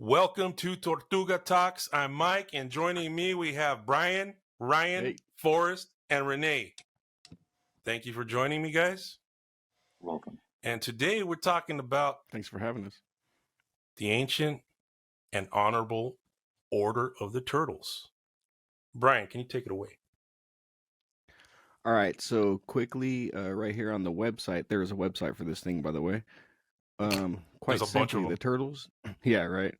Welcome to Tortuga Talks. I'm Mike, and joining me we have Brian, Ryan, Hey. Forrest, and Renee. Thank you for joining me, guys. Welcome. And today we're talking about Thanks for having us. the ancient and honorable order of the turtles. Brian, can you take it away? All right, so quickly, right here on the website, there is a website for this thing, by the way. Quite There's a bunch of simply, them. the turtles. Yeah, right.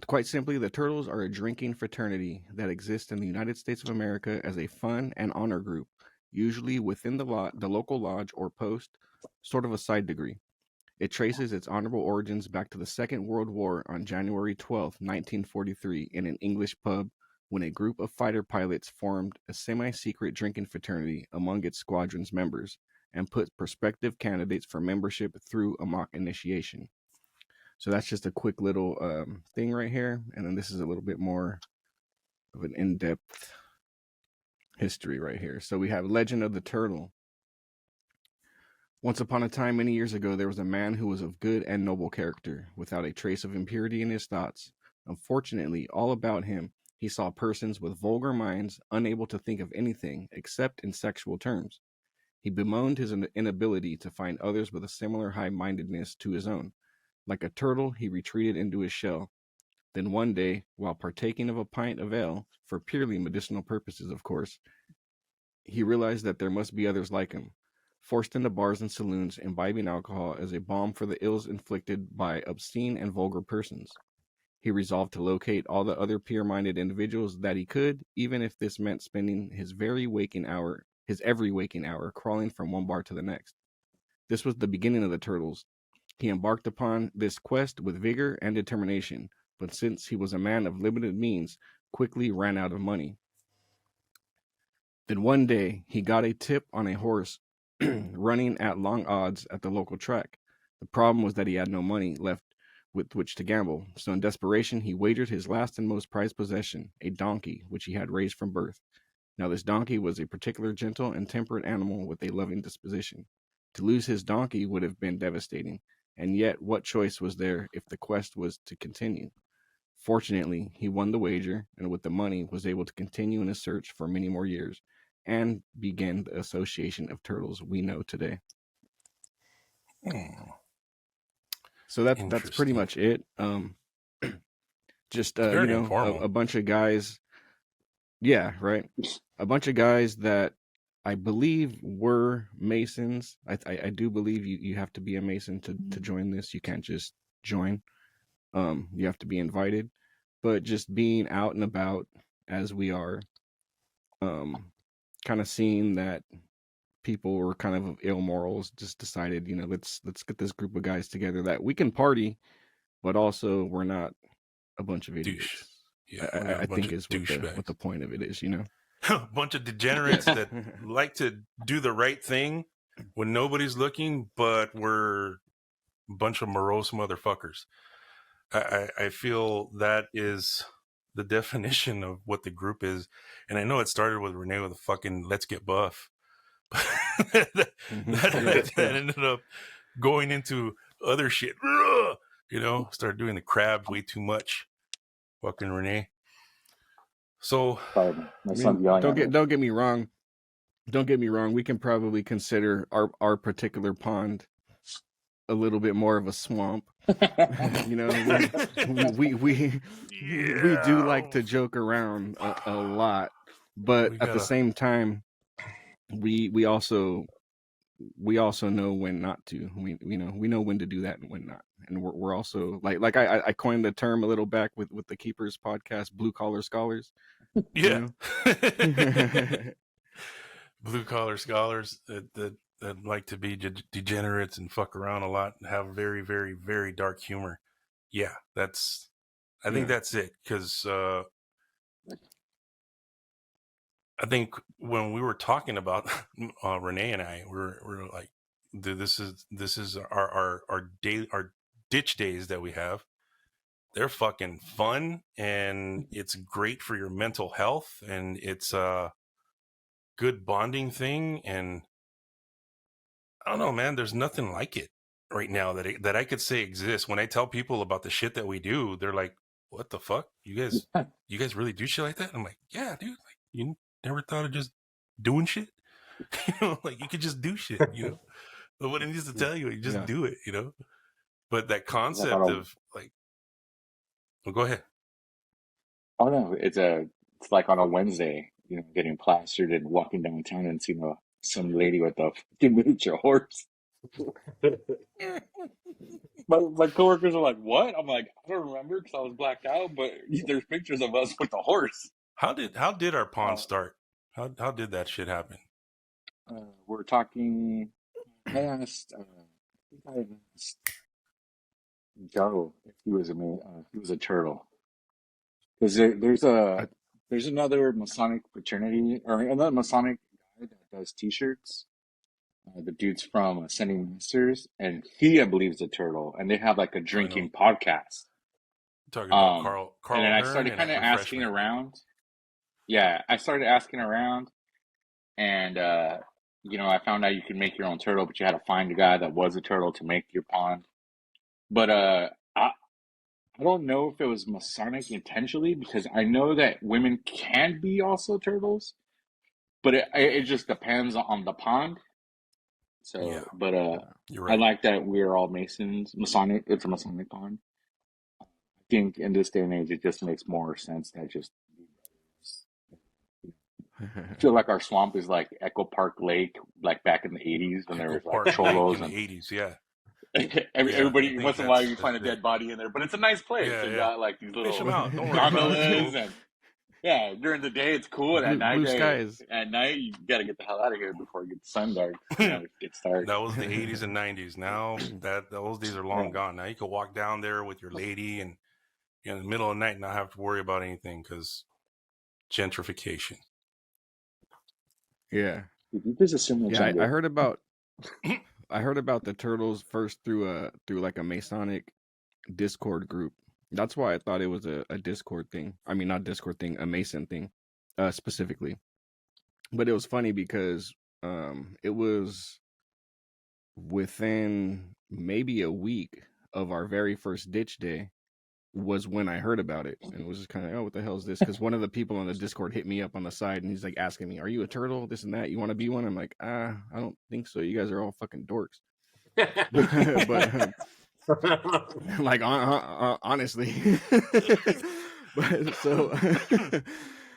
Quite simply, the turtles are a drinking fraternity that exists in the United States of America as a fun and honor group, usually within the local lodge or post, sort of a side degree. It traces its honorable origins back to the Second World War on January 12th, 1943, in an English pub when a group of fighter pilots formed a semi-secret drinking fraternity among its squadron's members and put prospective candidates for membership through a mock initiation. So that's just a quick little thing right here. And then this is a little bit more of an in-depth history right here. So we have Legend of the Turtle. Once upon a time, many years ago, there was a man who was of good and noble character, without a trace of impurity in his thoughts. Unfortunately, all about him, he saw persons with vulgar minds, unable to think of anything except in sexual terms. He bemoaned his inability to find others with a similar high-mindedness to his own. Like a turtle, he retreated into his shell. Then one day, while partaking of a pint of ale, for purely medicinal purposes, of course, he realized that there must be others like him. Forced into bars and saloons, imbibing alcohol as a balm for the ills inflicted by obscene and vulgar persons. He resolved to locate all the other pure-minded individuals that he could, even if this meant spending his every waking hour crawling from one bar to the next. This was the beginning of the Turtles. He embarked upon this quest with vigor and determination, but since he was a man of limited means, quickly ran out of money. Then one day, he got a tip on a horse running at long odds at the local track. The problem was that he had no money left with which to gamble, so in desperation he wagered his last and most prized possession, a donkey, which he had raised from birth. Now this donkey was a particular gentle and temperate animal with a loving disposition. To lose his donkey would have been devastating, and yet what choice was there if the quest was to continue? Fortunately, he won the wager, and with the money was able to continue in his search for many more years, and begin the association of turtles we know today. So that's pretty much it. Just a bunch of guys. Yeah, right. A bunch of guys that I believe were Masons. I do believe you have to be a Mason to join this. You can't just join. You have to be invited. But just being out and about as we are, kind of seeing that people were kind of ill morals, just decided, let's get this group of guys together that we can party, but also we're not a bunch of idiots. Yeah, I think is what the point of it is, A bunch of degenerates that like to do the right thing when nobody's looking, but we're a bunch of morose motherfuckers. I feel that is the definition of what the group is. And I know it started with Renee with a fucking let's get buff. that ended up going into other shit. Started doing the crabs way too much. Fucking Renee. So don't get me wrong. Don't get me wrong. We can probably consider our particular pond a little bit more of a swamp. We do like to joke around a lot, but at the same time, we also know when not to. We know when to do that and when not. And we're also like I coined the term a little back with the Keepers podcast, blue collar scholars. Yeah. Blue collar scholars that like to be degenerates and fuck around a lot and have very, very, very dark humor. Yeah, I think that's it. Because I think when we were talking about Renee and I, we're like, this is our ditch days that we have. They're fucking fun, and it's great for your mental health, and it's a good bonding thing. And I don't know, man, there's nothing like it. right now that I could say exists. When I tell people about the shit that we do, they're like, "What the fuck? You guys really do shit like that?" I'm like, "Yeah, dude. Like, you never thought of just doing shit? Like you could just do shit. Nobody needs to tell you. You just do it. But that It's like on concept a, of like, well, go ahead. oh no, it's like on a Wednesday, getting plastered and walking downtown and seeing some lady with a fucking miniature horse. My coworkers are like, "What?" I'm like, "I don't remember because I was blacked out, but there's pictures of us with the horse." How did our pond Uh, start? How did that shit happen? we're talking. I think I asked Joe if he was a turtle because I, there's another Masonic fraternity or another Masonic guy that does T-shirts. The dude's from Ascending Masters, and he, I believe, is a turtle, and they have like a I know. drinking podcast. I'm talking about Um, Carl and then I Hearn started and kind at of asking Refreshment. around. Yeah, I started asking around, and I found out you could make your own turtle, but you had to find a guy that was a turtle to make your pond. But I don't know if it was Masonic intentionally because I know that women can be also turtles, but it just depends on the pond. Yeah, So, but you're I right. like that we're all Masons. Masonic, it's a Masonic pond. I think in this day and age, it just makes more sense that just. I feel like our swamp is like Echo Park Lake, like back in the '80s when there Echo was like Park Lake in cholos the and '80s. Yeah, yeah. I everybody. think Once in a while, you that's find a it. dead body in there, but it's a nice place. Yeah, They yeah. got like these Fish them little out. Don't worry about it. It's gondolas, cool. and yeah, during the day it's cool, and blue skies. at night you got to get the hell out of here before it gets sun dark. That It gets dark. was the '80s and '90s. Now that those days are Yeah. long gone. Now you can walk down there with your lady and in the middle of the night and not have to worry about anything because gentrification. Yeah, Did you just assume the yeah. I gender? heard about the turtles first through like a Masonic Discord group. That's why I thought it was a Discord thing. I mean, not Discord thing, a Mason thing, specifically. But it was funny because it was within maybe a week of our very first ditch day was when I heard about it, and it was just kind of, oh, what the hell is this? Because one of the people on the Discord hit me up on the side, and he's like asking me, "Are you a turtle? This and that. You want to be one?" I'm like, I don't think so. You guys are all fucking dorks. But like honestly, but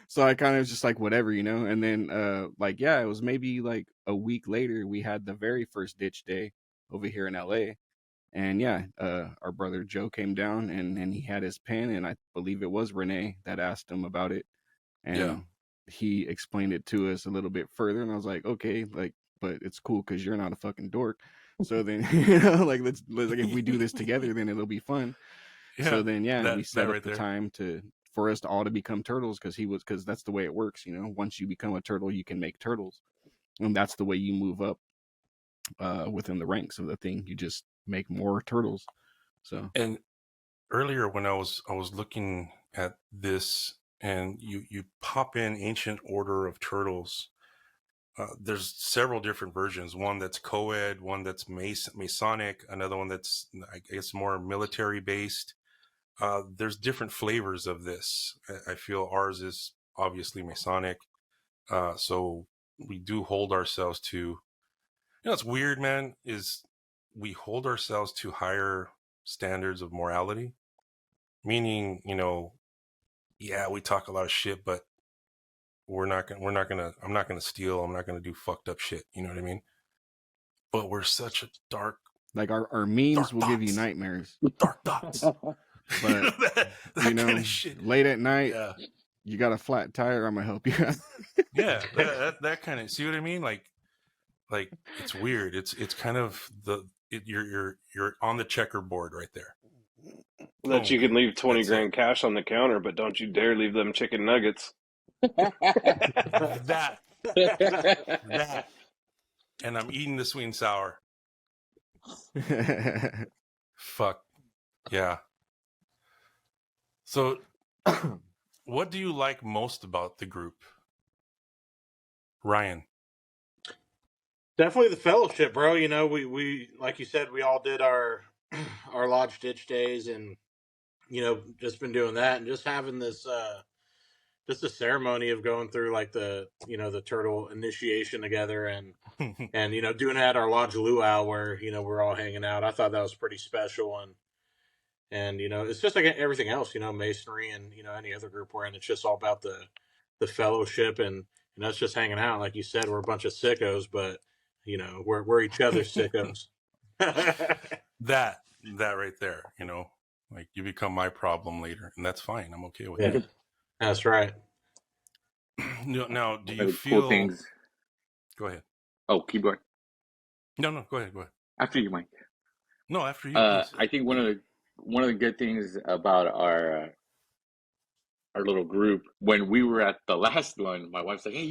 so I kind of just like whatever, and then like yeah, it was maybe like a week later we had the very first ditch day over here in LA. And yeah, our brother Joe came down and he had his pen, and I believe it was Renee that asked him about it, Yeah. and he explained it to us a little bit further, and I was like, okay, like, but it's cool because you're not a fucking dork. So then, like let's like if we do this together, then it'll be fun. Yeah. So then, yeah, we That set up right the there. time for us to all to become turtles because that's the way it works. Once you become a turtle, you can make turtles, and that's the way you move up within the ranks of the thing. You just make more turtles. So And earlier when I was looking at this and you pop in Ancient Order of Turtles, there's several different versions. One that's co-ed, one that's Masonic, another one that's I guess more military based. There's different flavors of this. I feel ours is obviously Masonic, so we do hold ourselves to. What's weird, man, is we hold ourselves to higher standards of morality. Meaning, yeah, we talk a lot of shit, but I'm not gonna steal, I'm not gonna do fucked up shit. You know what I mean? But we're such a like our memes dark will give you thoughts, nightmares, dark thoughts. but That kind of shit. late at night, Yeah, you got a flat tire, I'm gonna help you out. yeah. That kind of. See what I mean? Like it's weird. It's kind of you're on the checkerboard right there. That Boom. you can leave 20 That's it. grand cash on the counter, but don't you dare leave them chicken nuggets. That that. And I'm eating the sweet and sour. Fuck. Yeah. So, what do you like most about the group, Ryan? Definitely the fellowship, bro. You know, we like you said, we all did our our lodge ditch days, and just been doing that, and just having this just a ceremony of going through like the turtle initiation together, and doing it at our lodge luau where we're all hanging out. I thought that was pretty special, and it's just like everything else, masonry and any other group we're in. It's just all about the fellowship, and it's just hanging out. Like you said, we're a bunch of sickos, but we're each other's sickos. that right there, like you become my problem later, and that's fine. I'm okay with Yeah, that. that's right. Now, do One you of the feel? cool things. Go ahead. Oh, keep going. No, go ahead. After you, Mike. No, after you, please. I think one of the good things about our little group, when we were at the last one, my wife's like, "Hey,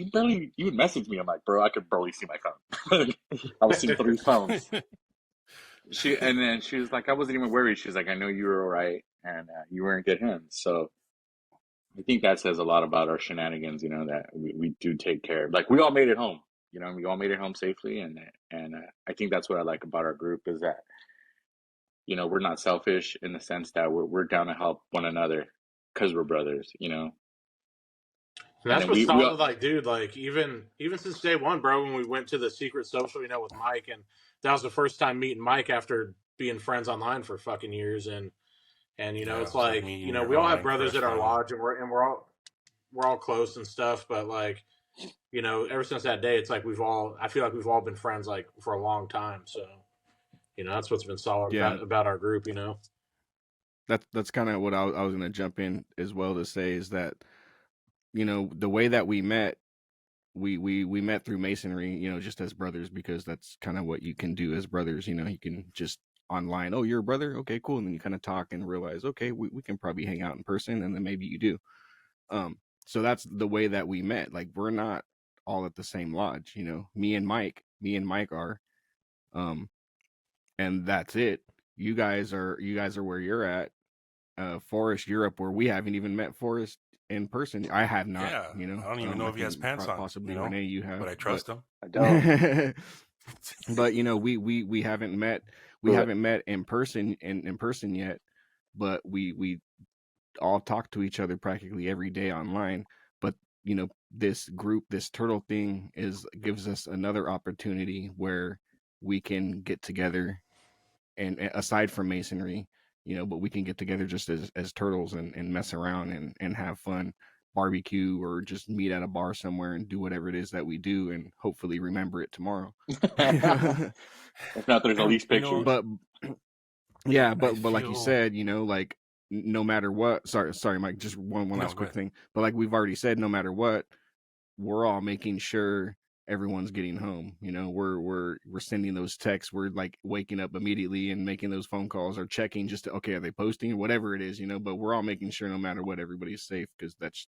you would message me." I'm like, "Bro, I could barely see my phone. I was seeing 3 phones." And then she was like, "I wasn't even worried." She was like, "I know you were all right, and you were in good hands." So I think that says a lot about our shenanigans. That we do take care. Like we all made it home. We all made it home safely, and I think that's what I like about our group is that we're not selfish in the sense that we're down to help one another because we're brothers. And And that's then what's we solid, like, dude, like even since day one, bro, when we went to the secret social, with Mike, and that was the first time meeting Mike after being friends online for fucking years, and Yeah, it's it's like like, meeting your we all have online brothers crush at our finally. lodge, and we're all close and stuff, but like, ever since that day, it's like I feel like we've all been friends like for a long time, so that's what's been solid Yeah, about our group, that's kind of what I was going to jump in as well to say is that the way that we met, we met through masonry, just as brothers, because that's kind of what you can do as brothers. You can just online, oh, you're a brother, okay, cool, and then you kind of talk and realize, okay, we can probably hang out in person, and then maybe you do. So that's the way that we met. Like we're not all at the same lodge, me and Mike are, and that's it. You guys are where you're at. Forrest, Europe, where we haven't even met Forrest in person. I have not, Yeah, I don't even know I if he has think pants on. possibly Renee, you have, but I trust him. I don't. but we haven't met in person yet. But we all talk to each other practically every day online. But this group, this turtle thing, gives us another opportunity where we can get together, and aside from masonry, but we can get together just as turtles and mess around and have fun, barbecue, or just meet at a bar somewhere and do whatever it is that we do, and hopefully remember it tomorrow. if not, there's at least pictures. But yeah, but I like you feel- said, like no matter what, sorry Mike, just one No, last go quick ahead. thing. But like we've already said, no matter what, we're all making sure everyone's getting home. We're sending those texts. We're like waking up immediately and making those phone calls, or checking just to, okay, are they posting, whatever it is, but we're all making sure no matter what, everybody's safe, because that's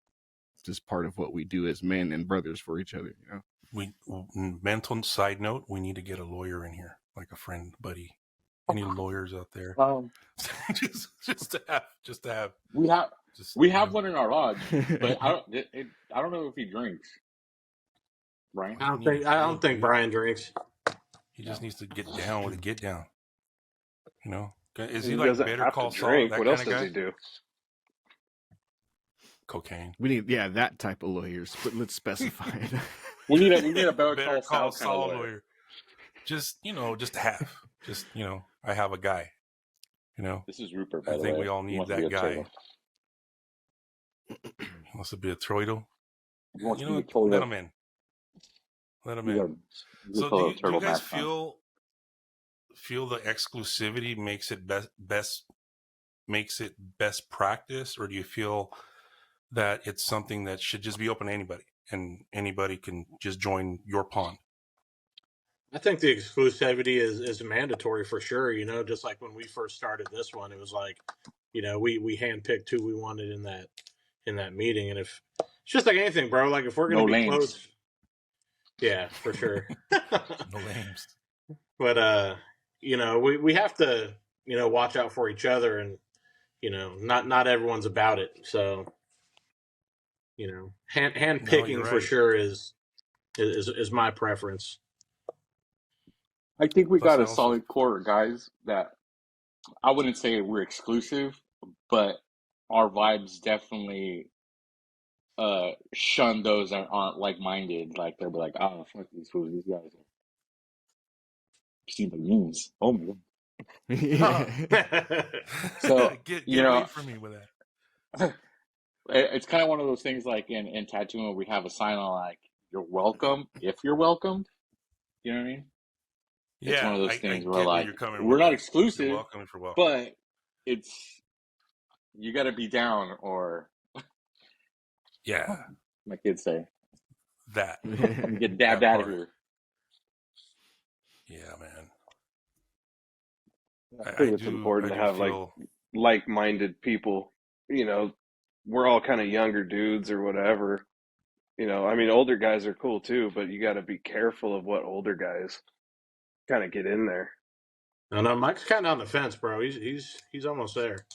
just part of what we do as men and brothers for each other. Mental side note, we need to get a lawyer in here, like a friend, buddy. Any lawyers out there? just to have. We have one in our lodge, but I don't know if he drinks. Brian? I don't think Brian drinks. He just needs to get down with a get down. Is he He like doesn't Better have Call to Saul? drink. That What kind else of does guy? he do? Cocaine. We need, that type of lawyers, but let's specify it. We need a Better Better Call Saul kind of lawyer. Just just have. Just I have a guy. This is Rupert, by I the think way. we all He need wants to be that a guy. turtle. He wants to be a troidal. He wants to be a Let turtle. him in. Let him He's in. a So do you turtle guys mascot. feel the exclusivity makes it best practice, or do you feel that it's something that should just be open to anybody and anybody can just join your pond? I think the exclusivity is mandatory for sure. Just like when we first started this one, it was like, we handpicked who we wanted in that meeting, and if it's just like anything, bro, like if we're gonna be close, yeah, for sure. No lames. But we have to watch out for each other, and not everyone's about it. So hand picking you're for right. sure is my preference. I think we Plus, got I a also solid core of guys that I wouldn't say we're exclusive, but our vibes definitely shun those that aren't like minded. Like they'll be like, oh fuck these fools, these guys are see the memes. Oh my god. Yeah. So, get you away know, from me with that. it's kind of one of those things like in tattooing where we have a sign on like you're welcome if you're welcomed. You know what I mean? It's one Yeah, of those I things where get where like you're coming we're with not that. You're exclusive, welcome if you're welcome. but it's you got to be down or Yeah, my kids say, that get dabbed that out of part. here. Yeah, man. I I think it's do important to have like feel. like-minded people. You know, we're all kind of younger dudes or whatever. You know, I mean, older guys are cool too, but you got to be careful of what older guys kind of get in there. No, no, Mike's kind of on the fence, bro. He's almost there.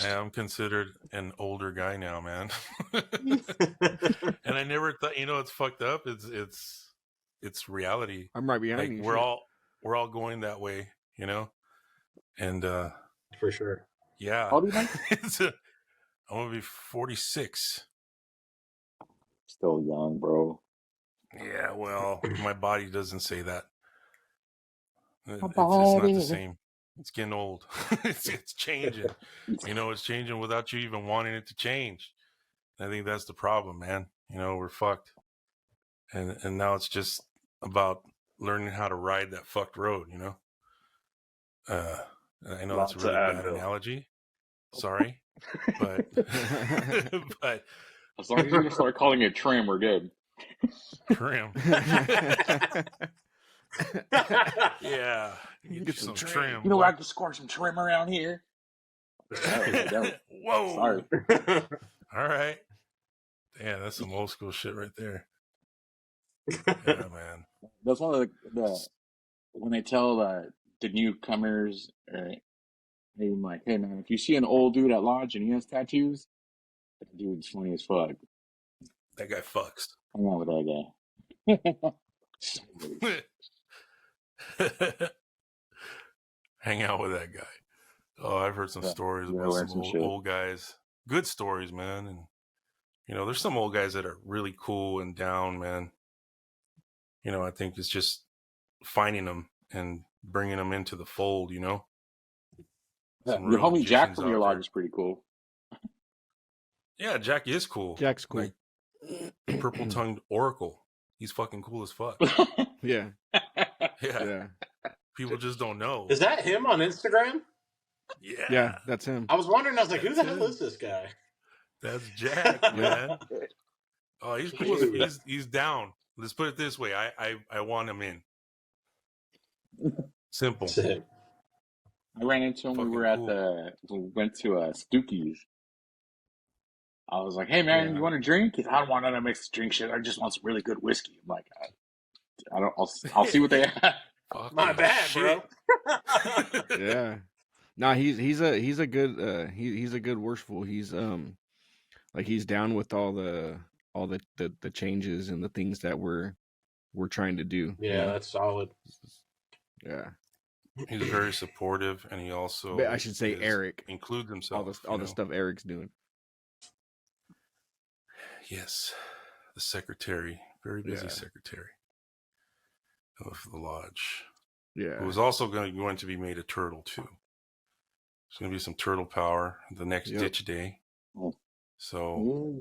I'm considered an older guy now, man. And I never thought. It's fucked up. It's reality. I'm right behind Like you. we're Shit. all going that way, and For sure. yeah, How old are you, Mike? I'm gonna be 46. Still young, bro. Yeah, well, my body doesn't say that. My It's not the body. same. It's getting old. it's changing. It's changing without you even wanting it to change. I think that's the problem, man. We're fucked. And now it's just about learning how to ride that fucked road, Uh, I know that's a Lots of really bad Advil. analogy. Sorry. But but As long as you start calling it trim, we're good. trim. Yeah. Get you some trim. You know, boy. I can score some trim around here. Whoa. Sorry. All right. Yeah, that's some old school shit right there. Yeah, man. That's one of the when they tell the newcomers, they're like, hey man, if you see an old dude at lodge and he has tattoos, that dude's funny as fuck. That guy fucks. Hang out with that guy. Hang out with that guy. Oh, I've heard some stories about learn some shit. old guys. Good stories, man. And there's some old guys that are really cool and down, man. I think it's just finding them and bringing them into the fold. Some Your real homie Jack magicians from your out lodge there. is pretty cool. Yeah, Jack is cool. Jack's cool. Like, purple-tongued oracle. He's fucking cool as fuck. Yeah. Yeah. People just don't know. Is that him on Instagram? Yeah. Yeah, that's him. I was wondering. I was like, who the That's hell him. is this guy? That's Jack, man. Oh, he's cool. He's down. Let's put it this way. I want him in. Simple. Sick. I ran into him. Fucking We went to Stookies. I was like, hey man, you want a drink? He's, I don't want none of mixed drink shit. I just want some really good whiskey. I'm like, I'll see what they have. My bad, shit. bro. Yeah. Nah, he's a good he's a good worshipful. He's like he's down with all the changes and the things that we're trying to do. Yeah, that's solid. Yeah. He's very supportive, and he also But I should say Eric includes himself. All the stuff Eric's doing. Yes, the secretary, very busy secretary of the lodge. Yeah. It was also going to be made a turtle too. There's going to be some turtle power the next ditch day. So,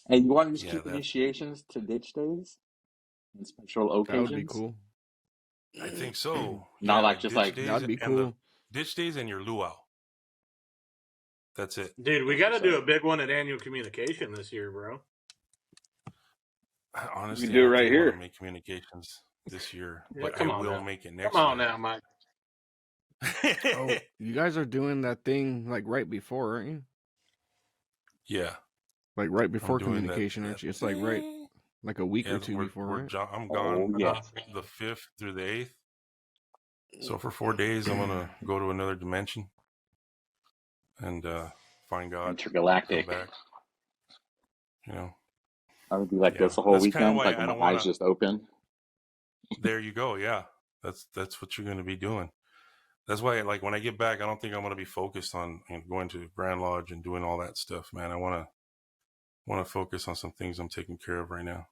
Hey, you want to just keep initiations to ditch days and special occasions? That would be cool. I think so. Not like just like that'd be cool. Ditch days and your luau. That's it. Dude, we got to do a big one at annual communication this year, bro. Honestly, you do it right here. Make communications this year, Yeah, but I will make it next year. Come on year. now, Mike. Oh, you guys are doing that thing like right before, aren't you? Yeah. Like right before communication, aren't you? It's like right, like a week or two before, right? I'm gone the 5th through the 8th. So for 4 days, I'm going to go to another dimension and find God. Intergalactic. Come back. I would be like this the whole weekend, like my eyes just open. There you go. Yeah, that's what you're going to be doing. That's why, like, when I get back, I don't think I'm going to be focused on going to Grand Lodge and doing all that stuff, man. I want to focus on some things I'm taking care of right now.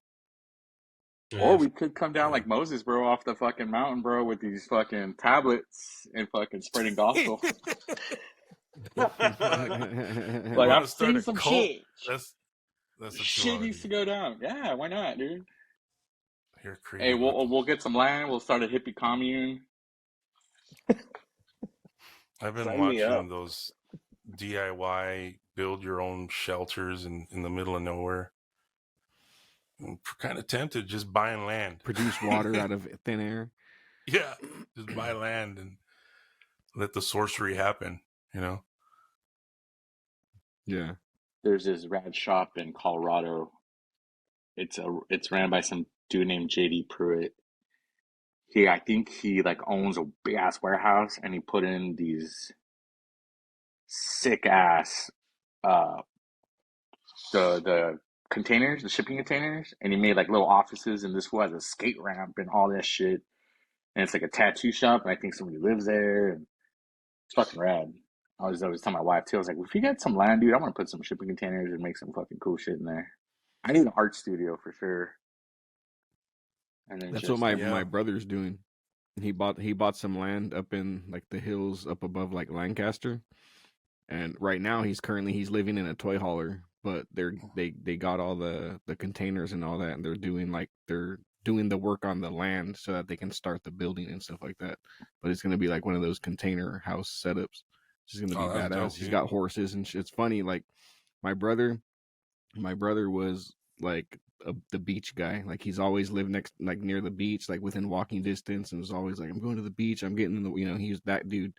Or Yeah. we could come down like Moses, bro, off the fucking mountain, bro, with these fucking tablets and fucking spreading gospel. Fuck. Like, Want I'm to start seeing a some cult? shit. That's what you Shit want to needs do. to go down. Yeah, why not, dude? You're crazy. Hey, we'll get some land. We'll start a hippie commune. I've been Sign me watching up. those DIY build your own shelters in the middle of nowhere. I'm kind of tempted just buying land. Produce water out of thin air. Yeah, just buy land and let the sorcery happen, you know? Yeah. There's this rad shop in Colorado. It's ran by some dude named JD Pruitt. I think he like owns a big ass warehouse, and he put in these sick ass the containers, the shipping containers, and he made like little offices, and this fool has a skate ramp and all that shit. And it's like a tattoo shop, and I think somebody lives there, and it's fucking rad. I was always telling my wife too. I was like, if you get some land, dude, I want to put some shipping containers and make some fucking cool shit in there. I need an art studio for sure. And then That's just what my brother's doing. He bought some land up in like the hills up above like Lancaster, and right now he's living in a toy hauler. But they got all the containers and all that, and they're doing the work on the land so that they can start the building and stuff like that. But it's gonna be like one of those container house setups. It's just gonna be that's badass. dope, He's dude. got horses and shit. It's funny. Like my brother was like the beach guy. Like he's always lived near the beach, like within walking distance, and was always like, I'm going to the beach, I'm getting in the, he was that dude.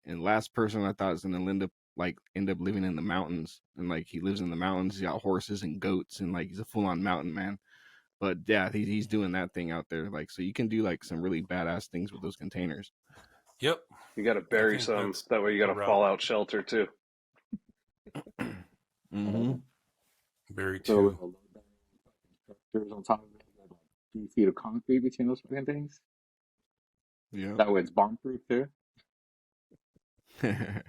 And last person I thought was gonna end up living in the mountains, and like he lives in the mountains. He's got horses and goats, and like he's a full on mountain man. But yeah, he's doing that thing out there. Like, so you can do like some really badass things with those containers. Yep. You got to bury some. That way you got a fallout shelter too. Mm-hmm. Bury throw two. structures on top of it, like 3 feet of concrete between those fucking things. Yeah. That way it's bomb proof too. I've been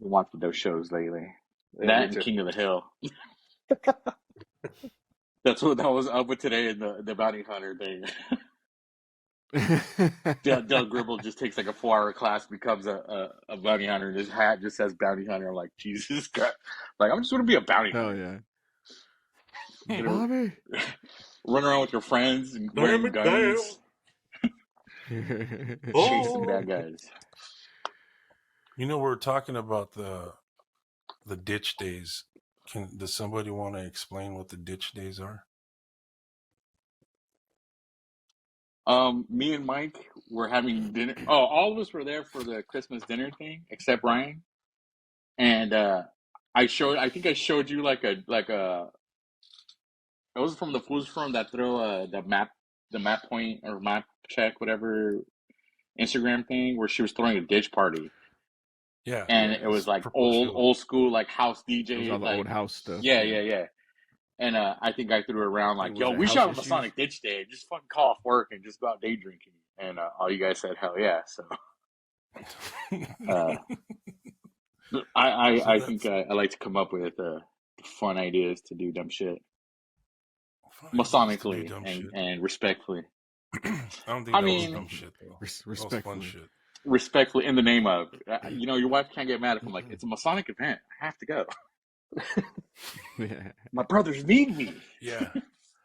watching those shows lately. Yeah, that me and too. King of the Hill. That's what that was up with today in the bounty hunter thing. Doug Gribble just takes like a 4-hour class, becomes a bounty hunter, and his hat just says bounty hunter. I'm like, Jesus Christ. Like, I'm just going to be a bounty Hell hunter. yeah. Bobby. Run around with your friends and wearing guns. Chasing bad guys. You know, we're talking about the ditch days. Does somebody want to explain what the ditch days are? Me and Mike were having dinner. Oh, all of us were there for the Christmas dinner thing, except Ryan. And I think I showed you like a. It was from the fools from that throw the map point or map check, whatever Instagram thing, where she was throwing a ditch party. Yeah. And it was like old school, like house DJ. It was all the like old house stuff. Yeah. And I think I threw around like, yo, we should have a Masonic ditch day. Just fucking call off work and just go out day drinking. And all you guys said, hell yeah. So I think I like to come up with fun ideas to do dumb shit. Masonically and respectfully. I don't think that was dumb shit, though. Respectfully. Fun shit. Respectfully, in the name of, your wife can't get mad if I'm like, it's a Masonic event. I have to go. Yeah. My brothers need me. Yeah,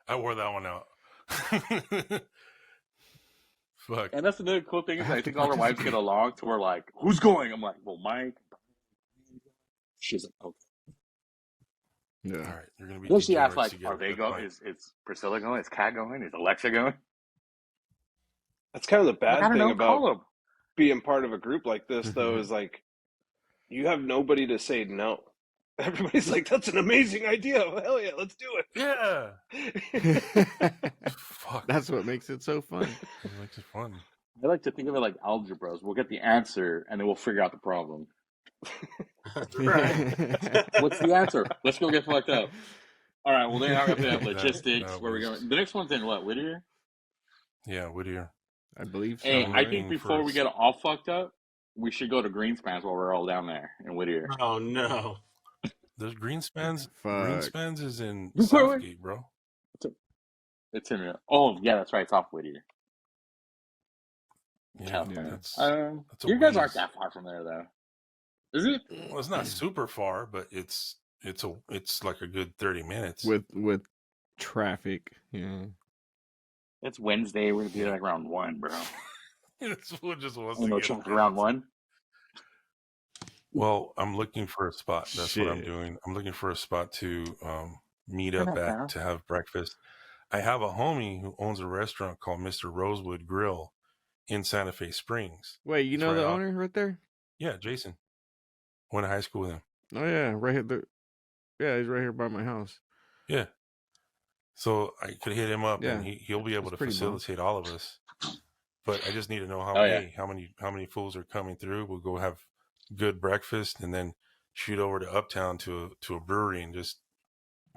I wore that one out. Fuck. And that's another cool thing is I think all our wives get along to where like, who's going? I'm like, well, Mike. She's like, okay. Yeah. All right, you're gonna be. Then she asked like, are they going? Is Priscilla going? Is Kat going? Is Alexa going? That's kind of the bad thing about them. being part of a group like this, though, is like you have nobody to say no. Everybody's like, that's an amazing idea. Well, hell yeah, let's do it. Yeah. Fuck. That's what makes it so fun. It makes it fun. I like to think of it like algebras. We'll get the answer and then we'll figure out the problem. Right. What's the answer? Let's go get fucked up. All right, well, then I have to have logistics. Where we going? The next one's in what, Whittier? Yeah, Whittier. I believe so. Hey, I'm I Right? think looking before for. we get all fucked up, we should go to Greenspans while we're all down there in Whittier. Oh no. There's Greenspans. Fuck. Greenspans is in Where we- Southgate, bro. It's in here. Oh yeah, that's right. It's off Whittier, Yeah, California. that's a You guys aren't ways. that far from there, though. Is it? Well, it's not super far, but it's like a good 30 minutes. With traffic, yeah. It's Wednesday. We're gonna be Yeah. like around 1, bro. It's just wants Oh, to no get traffic away. around 1. Well, I'm looking for a spot. That's what I'm Shit. doing. I'm looking for a spot to meet We're up not at far. to have breakfast. I have a homie who owns a restaurant called Mr. Rosewood Grill in Santa Fe Springs. Wait, you It's know right the off- owner right there? Yeah, Jason. Went to high school with him. Oh yeah, right here. Yeah, he's right here by my house. Yeah. So I could hit him up, Yeah, and he'll be able that's to pretty bomb. facilitate all of us. But I just need to know how Oh, yeah. how many fools are coming through. We'll go have good breakfast and then shoot over to Uptown to a brewery and just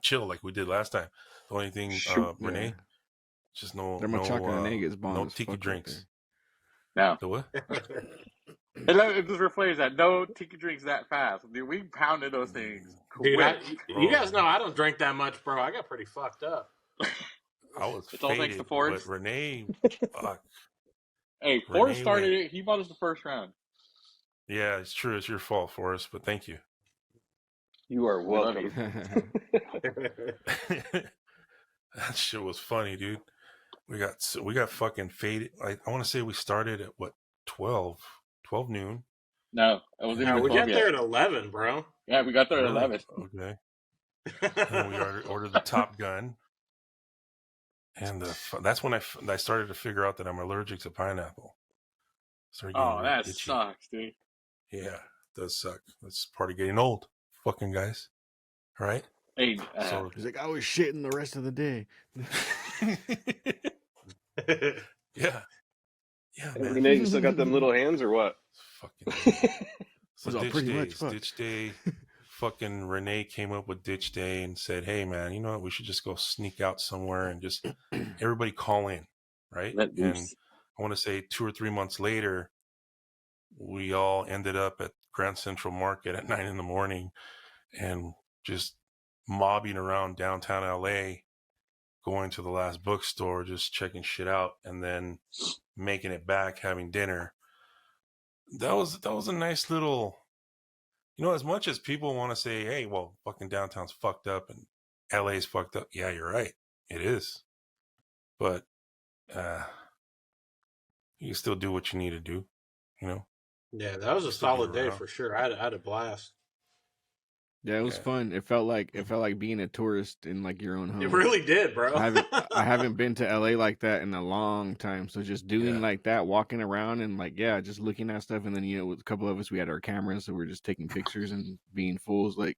chill like we did last time. The only thing, Renee, Yeah. just no Their machaca and egg is bomb no as tiki fuck right drinks. No. The what? It just reflects that. No tiki drinks that fast. Dude, we pounded those things Dude, quick. you guys know I don't drink that much, bro. I got pretty fucked up. I was It's all thanks to faded, Forrest. but Renee, fuck. Hey, Forrest Renee started went- it. He bought us the first round. Yeah, it's true. It's your fault, Forrest, but thank you. You are We love welcome. That shit was funny, dude. We got fucking faded. I want to say we started at what 12 noon. No, it wasn't No, even we 12 got yet. there at 11, bro. Yeah, we got there at Really? 11. Okay. And then we ordered the Top Gun, and that's when I started to figure out that I'm allergic to pineapple. Started getting Oh, that itchy. sucks, dude. Yeah, it does suck. That's part of getting old, fucking guys. All right. Hey, So He's like, I was shitting the rest of the day. yeah, Hey, man. Renee, you still got them little hands or what? Fucking. So Was all ditch pretty much days, fucked. ditch day. Fucking Renee came up with ditch day and said, "Hey man, you know what? We should just go sneak out somewhere and just everybody call in, right?" let And loose. I want to say 2 or 3 months later, we all ended up at Grand Central Market at 9 a.m. and just mobbing around downtown LA, going to the last bookstore, just checking shit out, and then making it back, having dinner. That was a nice little, as much as people want to say, hey, well, fucking downtown's fucked up and LA's fucked up. Yeah, you're right. It is. But you can still do what you need to do, Yeah, that was a Still be solid day around. for sure. I had a blast. Yeah, it was Yeah. fun. It felt like being a tourist in like your own home. It really did, bro. I haven't been to LA like that in a long time. So just doing Yeah. like that, walking around and just looking at stuff, and then with a couple of us, we had our cameras, so we're just taking pictures and being fools. Like,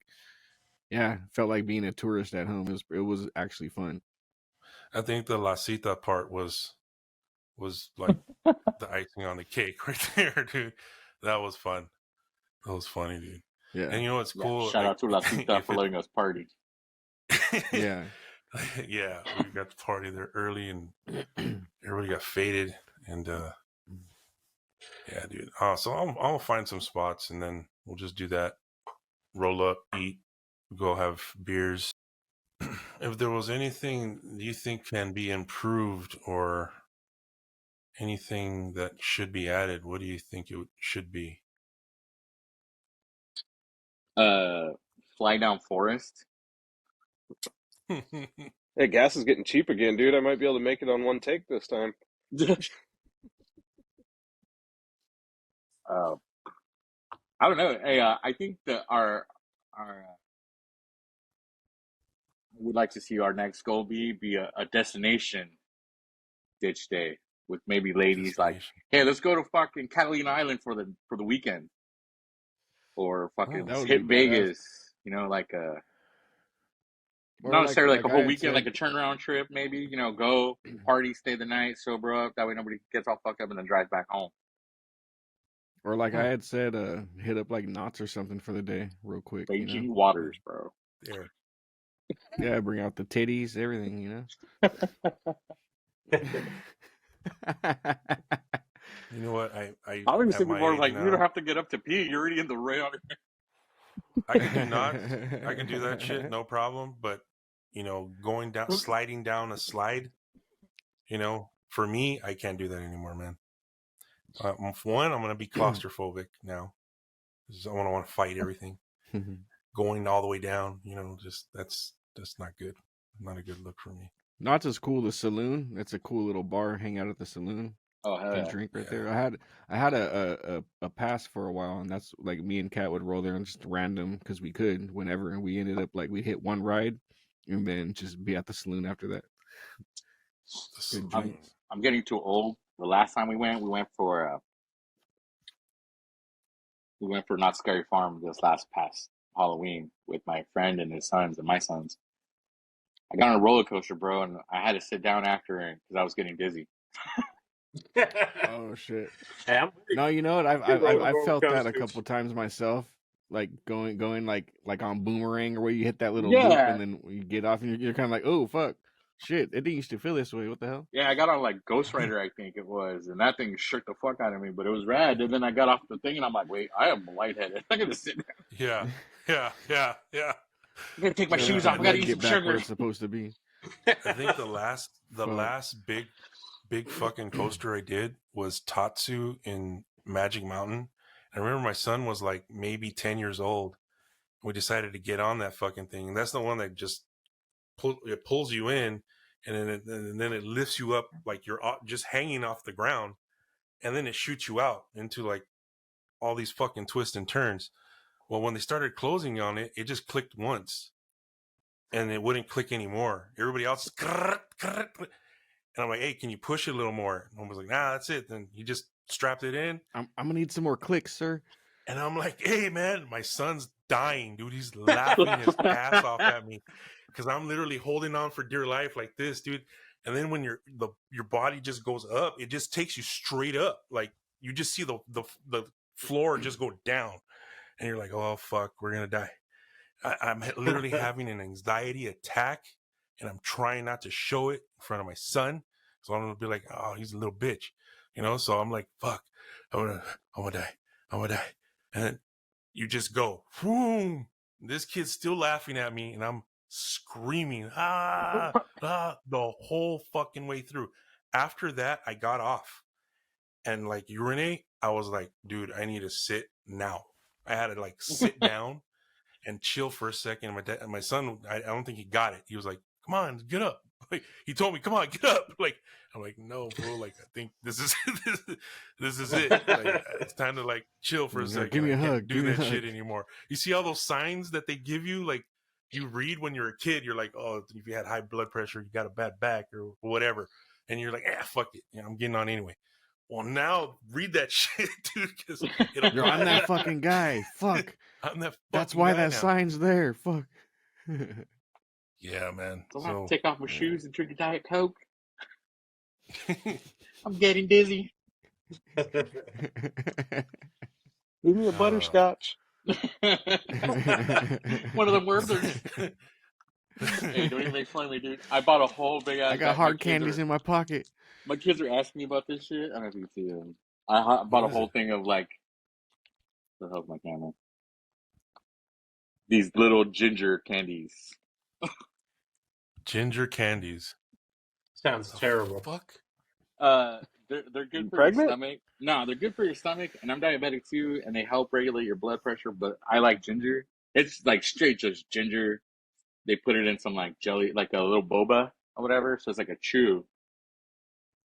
yeah, felt like being a tourist at home. It was actually fun. I think the La Cita part was like the icing on the cake right there, dude. That was fun. That was funny, dude. Yeah, And you know what's cool? Shout out to La Cita for letting us party. yeah. Yeah, we got to party there early, and everybody got faded, and yeah, dude. So I'll find some spots, and then we'll just do that. Roll up, eat, go have beers. If there was anything you think can be improved or anything that should be added, what do you think it should be? Fly down Forest. Hey, gas is getting cheap again, dude. I might be able to make it on one take this time. I don't know. Hey, I think that our we'd like to see our next goal be a destination ditch day with maybe ladies like, hey, let's go to fucking Catalina Island for the weekend, or fucking that let's would hit be badass. Vegas. Like Or not necessarily like a I whole had weekend, said- like a turnaround trip. Maybe go party, stay the night, sober up. That way nobody gets all fucked up and then drives back home. Or like I had said, hit up like Knott's or something for the day, real quick. Raging waters, bro. Yeah. Yeah, bring out the titties, everything. You know what? I I was at thinking my more age like you don't now, have to get up to pee. You're already in the rail. I can do knots. I can do that shit, no problem. But going down, sliding down a slide, for me, I can't do that anymore, man. For one, I'm gonna be claustrophobic now. I want to fight everything. Going all the way down, just that's not good. Not a good look for me. Not as cool as Saloon. That's a cool little bar. Hang out at the Saloon. Oh hell Can yeah! drink right Yeah. there. I had a pass for a while, and that's like me and Kat would roll there and just random because we could whenever, and we ended up like we'd hit one ride, and then just be at the Saloon after that. Good drinks. I'm getting too old. The last time we went for Not Scary Farm this last past Halloween with my friend and his sons and my sons. I got on a roller coaster, bro, and I had to sit down after it because I was getting dizzy. Oh shit! Hey, I'm No, you know what? I can roll I've roller felt that a coasters. couple times myself. Like going like on Boomerang, or where you hit that little loop Yeah, and then you get off and you're kind of like, oh fuck, shit! It didn't used to feel this way. What the hell? yeah. I got on like Ghost Rider, I think it was, and that thing shook the fuck out of me. But it was rad. And then I got off the thing, and I'm like, wait, I am lightheaded. I gotta sit down. Yeah. I'm gonna take my Gotta let shoes your off. I gotta blood eat some get back where sugar. it's supposed to be. I think the last Fuck. big fucking coaster I did was Tatsu in Magic Mountain. I remember my son was like maybe 10 years old. We decided to get on that fucking thing, and that's the one that just pulls you in, and then it lifts you up like you're just hanging off the ground, and then it shoots you out into like all these fucking twists and turns. Well, when they started closing on it, it just clicked once, and it wouldn't click anymore. Everybody else, and I'm like, hey, can you push it a little more? And I was like, nah, that's it. Then he just strapped it in. I'm gonna need some more clicks, sir. And I'm like, hey, man, my son's dying, dude. He's laughing his ass off at me because I'm literally holding on for dear life like this, dude. And then when your body just goes up, it just takes you straight up. Like you just see the floor just go down, and you're like, oh fuck, we're gonna die. I'm literally having an anxiety attack, and I'm trying not to show it in front of my son, so I'm gonna be like, oh, he's a little bitch, So I'm like, fuck, I'm gonna die, and then you just go, boom. This kid's still laughing at me, and I'm screaming, the whole fucking way through. After that, I got off and like urinate. I was like, dude, I need to sit now. I had to like sit down and chill for a second. My son, I don't think he got it. He was like, "Come on, get up!" Like he told me, "Come on, get up!" Like I'm like, "No, bro. Like I think this is this is it. Like it's time to like chill for a Give second. me I a can't hug. do Give me a that hug. shit anymore." You see all those signs that they give you, like you read when you're a kid. You're like, "Oh, if you had high blood pressure, you got a bad back or whatever," and you're like, fuck it. I'm getting on anyway." Well, now read that shit, dude, because Yo, I'm that fucking guy. Fuck. I'm that fucking That's why guy that now. sign's there. Fuck. Yeah, man. So I have to take off my shoes and drink a Diet Coke. I'm getting dizzy. Give me a butterscotch. One of them Werthers. Hey, don't even make fun of me, dude. I bought a whole big ass. I got hard candies in my pocket. My kids are asking me about this shit. I don't know if you can see them. I bought a whole thing of like. What the hell's my camera? These little ginger candies. Ginger candies. Sounds terrible. Fuck. They're good for Pregnant? your stomach. No, they're good for your stomach, and I'm diabetic too, and they help regulate your blood pressure. But I like ginger. It's like straight just ginger. They put it in some like jelly, like a little boba or whatever. So it's like a chew.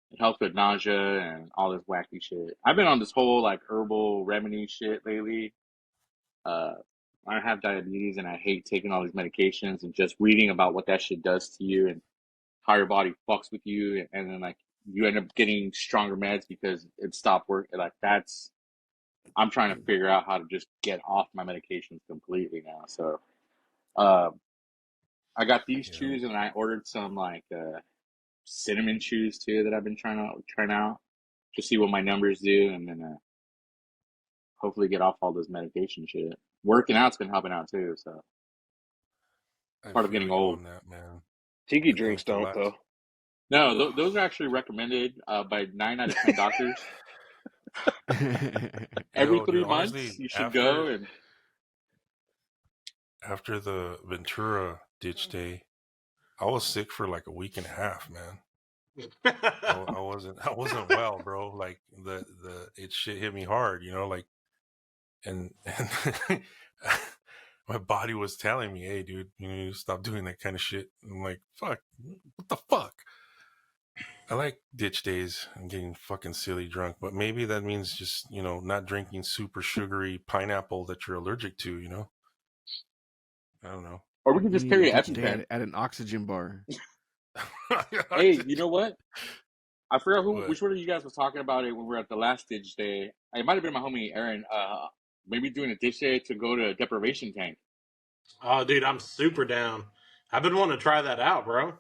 It helps with nausea and all this wacky shit. I've been on this whole like herbal remedy shit lately. I have diabetes and I hate taking all these medications and just reading about what that shit does to you and how your body fucks with you, and then like you end up getting stronger meds because it stopped working. Like I'm trying to figure out how to just get off my medications completely now. So I got these chews and I ordered some like cinnamon chews too that I've been trying out to see what my numbers do, and then hopefully get off all this medication shit. Working out's been helping out too, so part of getting old. That, man. Tiki drinks don't, though. No, those are actually recommended by 9 out of 10 doctors. Every Yo, 3 dude, months, honestly, you should go and. after the Ventura ditch day, I was sick for like a week and a half, man. I wasn't well, bro. Like it shit hit me hard, you know, like and my body was telling me, hey dude, you need to stop doing that kind of shit. I'm like, fuck, what the fuck? I like ditch days and getting fucking silly drunk, but maybe that means just, you know, not drinking super sugary pineapple that you're allergic to, you know? I don't know. Or we can just You carry need an a ditch day EpiPen. at an oxygen bar. Hey, you know what? I forgot What? which one of you guys was talking about it when we were at the last ditch day. It might have been my homie Aaron. Maybe doing a ditch day to go to a deprivation tank. Oh, dude, I'm super down. I've been wanting to try that out, bro.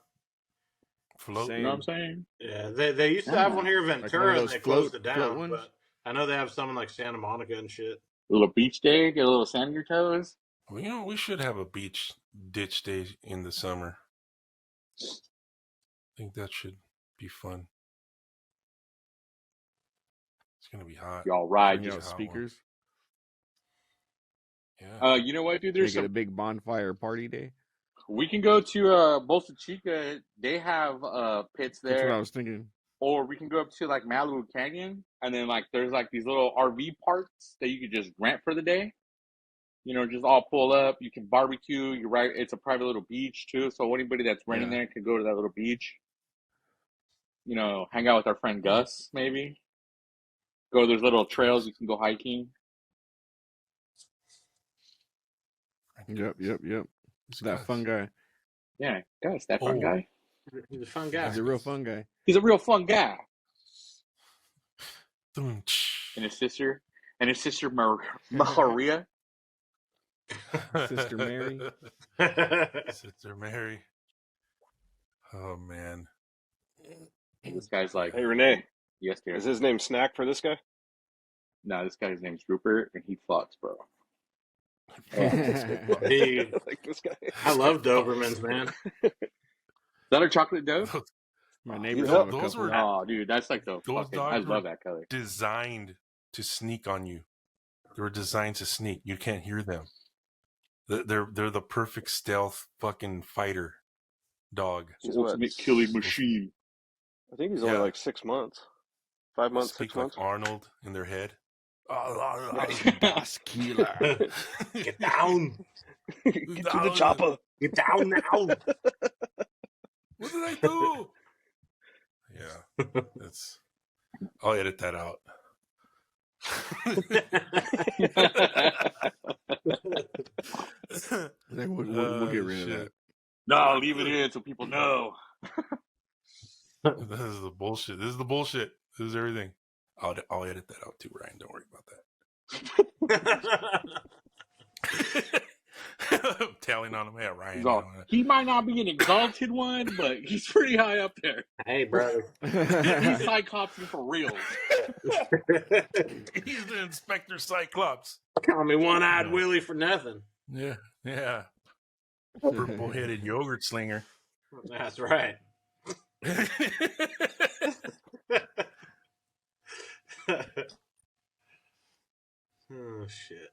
Float? You know what I'm Same. saying? Yeah, they used to have one Yeah. here in Like one of Ventura and those they closed float it down, ones. but I know they have some in like Santa Monica and shit. A little beach day, get a little sand in your toes. Well, you know, we should have a beach ditch day in the summer. I think that should be fun. It's gonna be hot. Y'all ride. Bring Just out hot one. speakers. Yeah. you know what, dude? They There's get a some. big bonfire party day. We can go to Bolsa Chica. They have pits That's what I there, was thinking. or we can go up to like Malibu Canyon, and then like there's like these little RV parks that you could just rent for the day. You know, just all pull up. You can barbecue. You're right. It's a private little beach too, so anybody that's renting Yeah. there can go to that little beach. You know, hang out with our friend Gus, maybe. Go to those little trails. You can go hiking. Yep. It's That fun guy. Yeah, Gus, that fun guy. He's a fun guy. He's a real fun guy. He's a real fun guy. And And his sister, Maria. Sister Mary. Sister Mary. Oh man. This guy's like, Hey, Renee, yes, dear. is his name Snack for this guy? No, this guy's name's Rupert, and he fucks, bro. Dude, Like this guy. I love Dobermans, man. Is that a chocolate dove? My neighbors Those have a those couple. were- Oh, dude, that's like the Those fucking. I dogs were love that color. designed to sneak on you. They were designed to sneak. You can't hear them. They're the perfect stealth fucking fighter dog. He's Ultimate what? killing machine. I think he's only Yeah. like 6 months. 5 months, Speak 6 like months. Arnold in their head. Boss killer. Get down. Get to the chopper. Get down now. What did I do? Yeah, that's. I'll edit that out. Like, we'll get rid of that. No, leave it in so people know. This is the bullshit. This is the bullshit. This is everything. I'll edit that out too, Ryan. Don't worry about that. I'm telling on him, hey, Ryan. He's all, he might not be an exalted one, but he's pretty high up there. Hey, brother. He's Cyclops for real. He's the Inspector Cyclops. Call me One-Eyed Willie for nothing. Yeah. Purple-headed yogurt slinger. That's right. Oh, shit.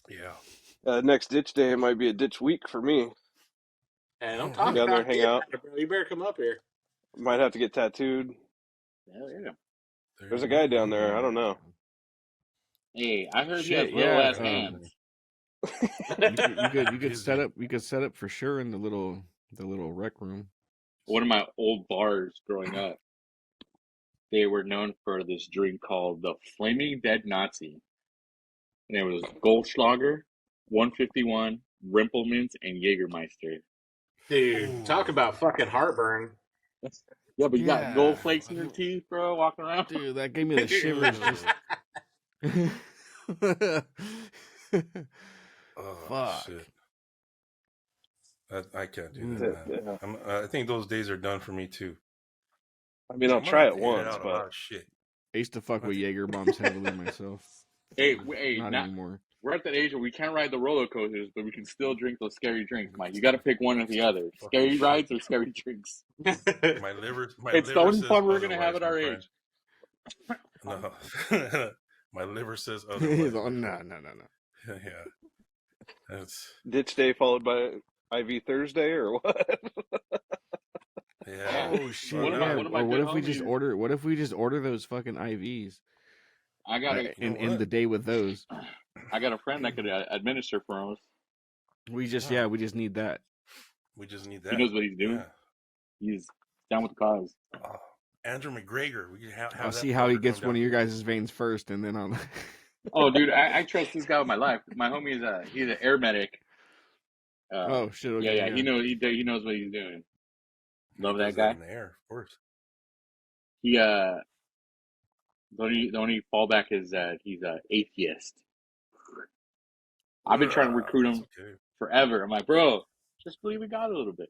Yeah. Next ditch day might be a ditch week for me. Hey, don't talk Down there, about hang it, out. bro. You better come up here. Might have to get tattooed. Hell yeah. There's a guy down there. I don't know. Hey, I heard he Shit, has little yeah, ass hands. You could set up. We could set up for sure in the little rec room. One of my old bars growing up, they were known for this drink called the Flaming Dead Nazi. And it was Goldschlager, 151, Rimpelmans, and Jägermeister. Dude, talk about fucking heartburn. Yeah, but you got Yeah. gold flakes in your teeth, bro, walking around. Dude, that gave me the shivers. Oh, Fuck. shit. I can't do that, man. Yeah. I think those days are done for me too. I mean, I'll I'm gonna try have it to edit once, out a lot but of shit. I used to fuck with Jaeger bombs heavily myself. Hey, Not now, anymore. we're at that age where we can't ride the roller coasters, but we can still drink those scary drinks, Mike. You got to pick one or the other: scary rides or scary drinks. My liver It's the only says fun we're gonna have otherwise, at our my friend. age. No, my liver says He's otherwise. on, my no. friend. Yeah, that's Ditch day followed by IV Thursday or what? yeah. Oh shit! One of my- Yeah. one of my Or what good if we just homies- order? What if we just order those fucking IVs I got a You know in what? the day with those? I got a friend that could administer for us. We just Wow. we just need that. We just need He that. knows what he's doing. Yeah. He's down with the cause. Oh, Andrew McGregor. We can have I'll that see how he fucker gets come one of down. your guys' veins first, and then I'll. Oh, dude, I trust this guy with my life. My homie is he's an air medic. Oh shit! Okay, yeah. He knows what he's doing. Love He does that guy. in the air, of course. He the only fallback is he's an atheist. I've been trying to recruit him That's okay. forever. I'm like, bro, just believe in God a little bit.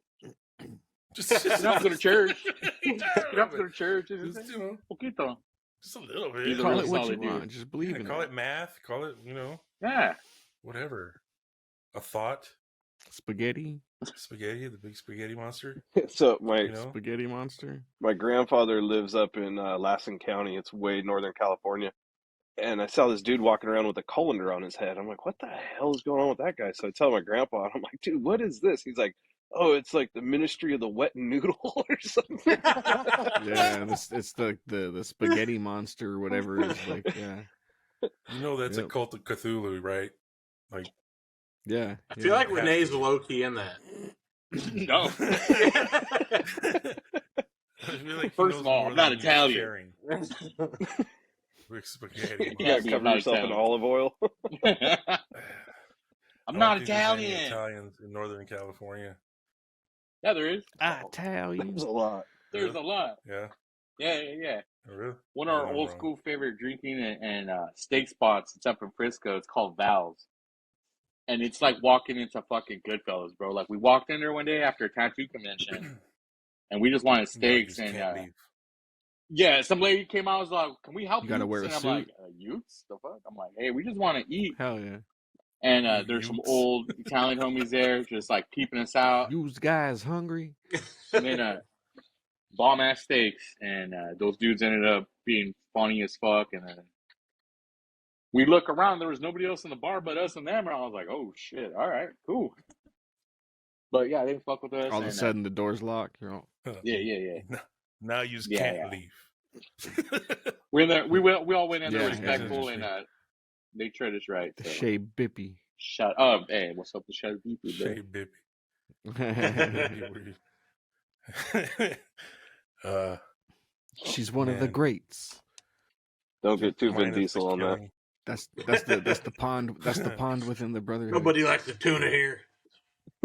Just You don't have to go to church. You You don't have to go to church. Just, you know, Poquito. just a little bit. He's a call really it what you solid dude. want. Just believe Yeah, in call it. it math. Call it, Yeah. whatever. A thought. Spaghetti, Spaghetti, the big spaghetti monster. So spaghetti monster. my grandfather lives up in Lassen County. It's way northern California. And I saw this dude walking around with a colander on his head. I'm like, what the hell is going on with that guy? So I tell my grandpa, I'm like, dude, what is this? He's like, oh, it's like the ministry of the wet noodle or something. Yeah, it's the spaghetti monster or whatever. It's like You know that's a Yep. cult of Cthulhu, right? Like, yeah. I feel like It has Renee's to be. low key in that. No. I feel like he First knows of all, more I'm not than he's Italian. sharing. Big spaghetti. Yeah, You gotta be cover not yourself in Italian. olive oil. I'm I don't not think there's any Italian. Italians in Northern California. Yeah, there is. Italian. There's a lot. There's a lot. Yeah. Yeah. Oh, really? One of our Then I'm old wrong. school favorite drinking and steak spots. It's up in Frisco. It's called Val's. And it's like walking into fucking Goodfellas, bro. Like we walked in there one day after a tattoo convention, and we just wanted You steaks. just And can't leave. yeah, some lady came out and was like, "Can we help You you?" gotta wear a And I'm suit. like, "Utes? The fuck?" I'm like, "Hey, we just want to eat." Hell yeah. And there's some Utes. old Italian homies there, just like keeping us out. Those guys hungry. And then bomb ass steaks, and those dudes ended up being funny as fuck. And then we look around, there was nobody else in the bar but us and them, and I was like, "Oh shit, all right, cool." But yeah, they didn't fuck with us. All of a and, sudden, the door's locked. You're all, yeah. Now you just Yeah, can't yeah. leave. We're in there. We all went in there Yeah, respectful, yeah. and they treated us right. the So. Shea Bippy. Shut up, hey! What's up with Shut People? Shea Bippy. She's one of the Man. greats. Don't get too Vin Minus Diesel the on that. killing. That's the pond. That's the pond within the brotherhood. Nobody likes the tuna here.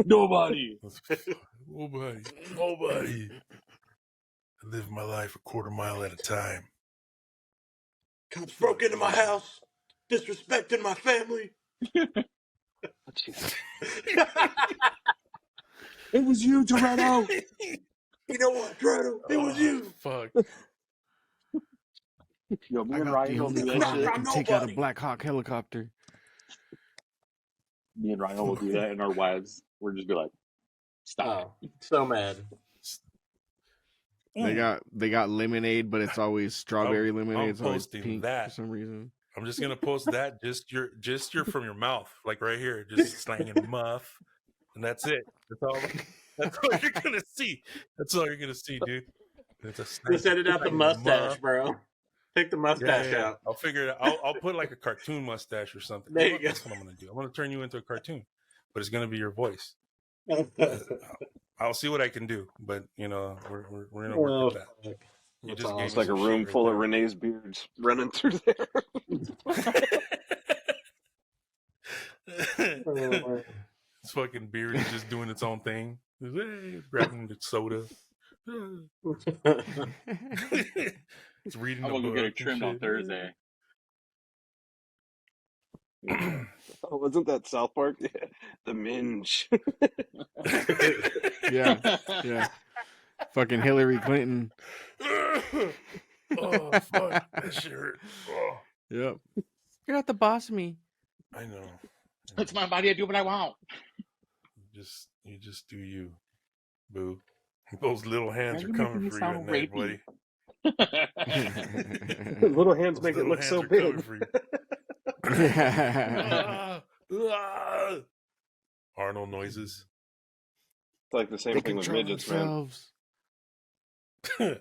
Nobody. Nobody. I live my life a quarter mile at a time. Cops broke into my house, disrespecting my family. It was you, Toretto. You know what, Toretto? It was you. Fuck. Yo, me I and got Ryan the will do only that car shit. that can take out a Nobody. Black Hawk helicopter. Me and Ryan will do that, and our wives, we'll just be like, "Stop." Oh, so mad. They got lemonade, but it's always strawberry lemonade. It's always posting pink that. for some reason. I'm just gonna post that just your from your mouth, like right here, just slanging muff, and that's it. That's all you're gonna see. That's all you're gonna see, dude. It's a Just edit out the slanging mustache, muff. bro. Take the mustache Yeah. out. I'll figure it out. I'll put like a cartoon mustache or something. There you go. That's what I'm gonna do. I'm gonna turn you into a cartoon, but it's gonna be your voice. I'll see what I can do, but we're gonna work with that. fuck. You That's just gave It's me like a some room shit full right of Renee's beards running through there. there. This fucking beard is just doing its own thing. Hey, grabbing the soda. It's reading I'm the gonna go book get it and trimmed on shit. Thursday. Oh, wasn't that South Park? Yeah. The Minge. Yeah. Fucking Hillary Clinton. Oh fuck, that shit hurt. Oh. Yep. You're not the boss of me. I know. It's my body. I do what I want. You just do you, boo. Those little hands Man, are you're coming making me for you at sound night, rapey. buddy. His little hands Those make it little look hands so are coming big. for you. Ah, ah. Arnold noises. It's like the same They thing with control midgets, man. themselves. Oh,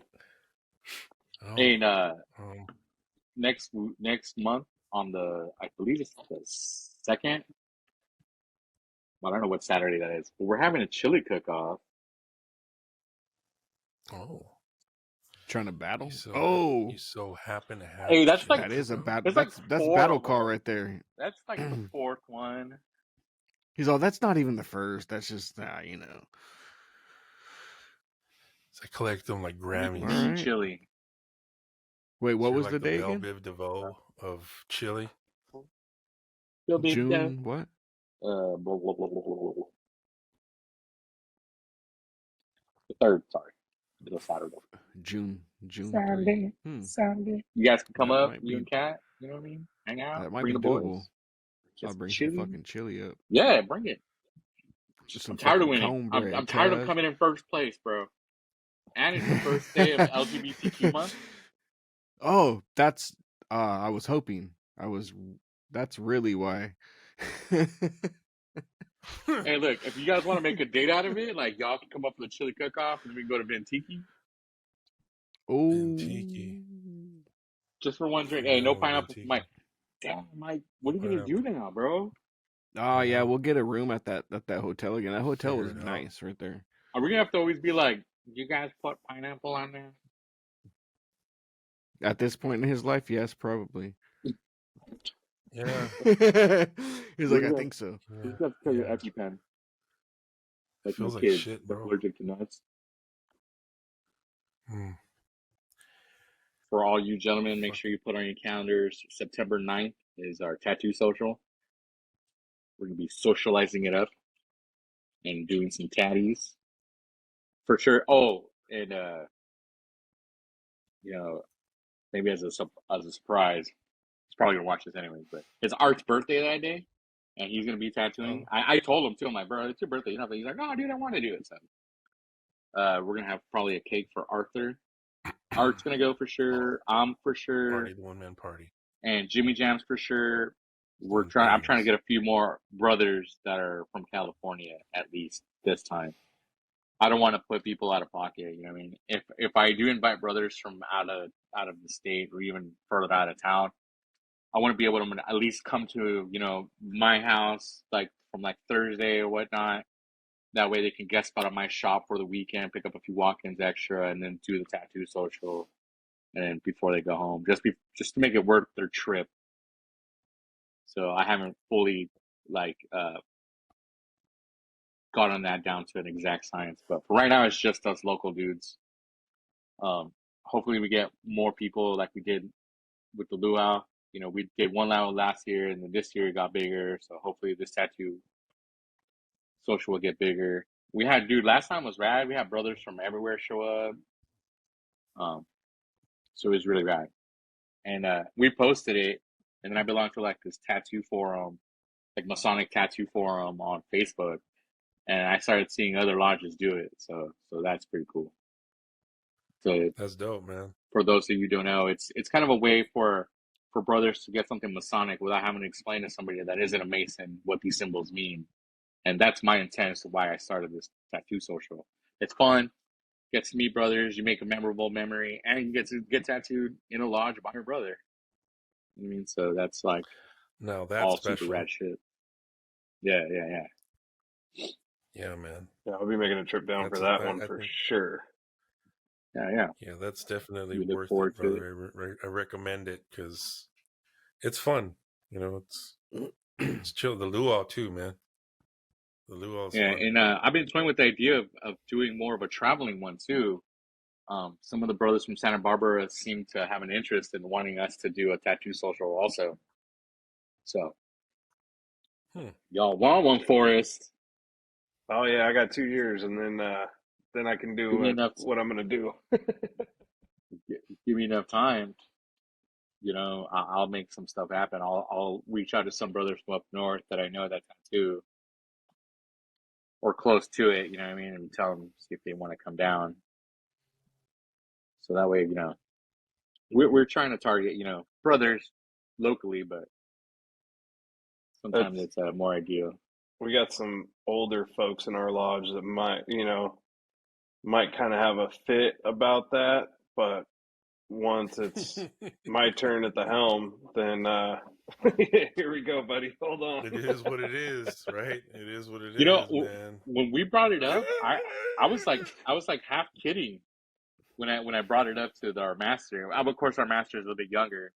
And um, next month on I believe it's the 2nd. I don't know what Saturday that is, but we're having a chili cook-off. oh, Trying to battle. you so happen to have Hey, a that's chili like that is a cook-off? battle. there's like That's 4 battle of call them. right there. That's like the 4th one. He's all. That's not even the first. That's just you know. So I collect them like We're making Grammys. All mean right. chili. Wait, So what you're was like the the day Belle again? Biv DeVoe of chili. Still be June what? blah, blah, blah, blah, blah, blah. The 3rd, sorry. It'll Saturday. June 3. Saturday. You guys can come That up, might you be and Kat, you know what I mean? Hang out, that might bring be the doable. boys. I'll Get some bring some chili. fucking chili up. Yeah, bring it. Some I'm tired of fucking winning. I'm cornbread. tired of Cuz. coming in first place, bro. And it's the first day of LGBTQ month. Oh, that's I was hoping. That's really why. Hey, look, if you guys want to make a date out of it, like y'all can come up with a chili cook-off and then we can go to Ventiki. Ventiki. Oh. Just for one drink. Forgot Hey, no about pineapple for Ventiki. Mike. Damn, Mike, what are you gonna do now, bro? Oh yeah, we'll get a room at that hotel again. That hotel Figure was it out. nice right there. Are we gonna have to always be like, you guys put pineapple on there? At this point in his life, yes, probably. Yeah. He's like, I think so. You have to tell your Yeah. EpiPen. Like my Feels like kids, shit, that's bro. allergic to nuts. Hmm. For all you gentlemen, make sure you put on your calendars. September 9th is our tattoo social. We're gonna be socializing it up and doing some tatties for sure. Oh, and you know, maybe as a surprise, he's probably gonna watch this anyways. But it's Art's birthday that day, and he's gonna be tattooing. Oh. I told him too. I'm like, bro, it's your birthday. You know, he's like, no, dude, I want to do it. So, we're gonna have probably a cake for Arthur. Art's gonna go for sure. I'm for sure. Party, the one-man party. And Jimmy Jam's for sure. Doing I'm trying to things. get a few more brothers that are from California at least this time. I don't want to put people out of pocket. You know what I mean? If I do invite brothers from out of the state or even further out of town, I want to be able to at least come to my house like from like Thursday or whatnot. That way they can guest spot at my shop for the weekend, pick up a few walk-ins extra, and then do the tattoo social. And then before they go home, just to make it worth their trip. So I haven't fully like gotten that down to an exact science, but for right now it's just us local dudes. Hopefully we get more people like we did with the luau. You know, we did one luau last year, and then this year it got bigger. So hopefully this tattoo social will get bigger. We had last time was rad. We had brothers from everywhere show up. So it was really rad, and we posted it, and then I belong to like this tattoo forum, like Masonic tattoo forum on Facebook. And I started seeing other lodges do it, so that's pretty cool. So That's dope, man. for those of you who don't know, it's kind of a way for brothers to get something Masonic without having to explain to somebody that isn't a Mason what these symbols mean. And that's my intent as to why I started this tattoo social. It's fun, get to meet brothers, you make a memorable memory, and you get to get tattooed in a lodge by your brother. You know what I mean? So that's like Now that's all super special. rad shit. Yeah. Yeah, man. Yeah, I'll be making a trip down for that one for sure. Yeah. Yeah, that's definitely We look worth forward it, to brother. I recommend it because it's fun. You know, it's chill. The luau too, man. The luau is Yeah, fun. and I've been toying with the idea of doing more of a traveling one too. Some of the brothers from Santa Barbara seem to have an interest in wanting us to do a tattoo social also. So, y'all want one for us? Oh yeah, I got 2 years, and then I can do Give me enough. what I'm gonna do. Give me enough time. You know, I'll make some stuff happen. I'll reach out to some brothers from up north that I know that tattoo or close to it. You know what I mean, and tell them see if they want to come down. So that way, you know, we're trying to target, you know, brothers locally, but sometimes It's it's more ideal. we got some older folks in our lodge that might kind of have a fit about that, but once it's my turn at the helm, then here we go, buddy. Hold on. It is what it is, right? It is what it You know, is, man. when we brought it up, I was like half kidding when I brought it up to our master. Of course, our master is a little bit younger,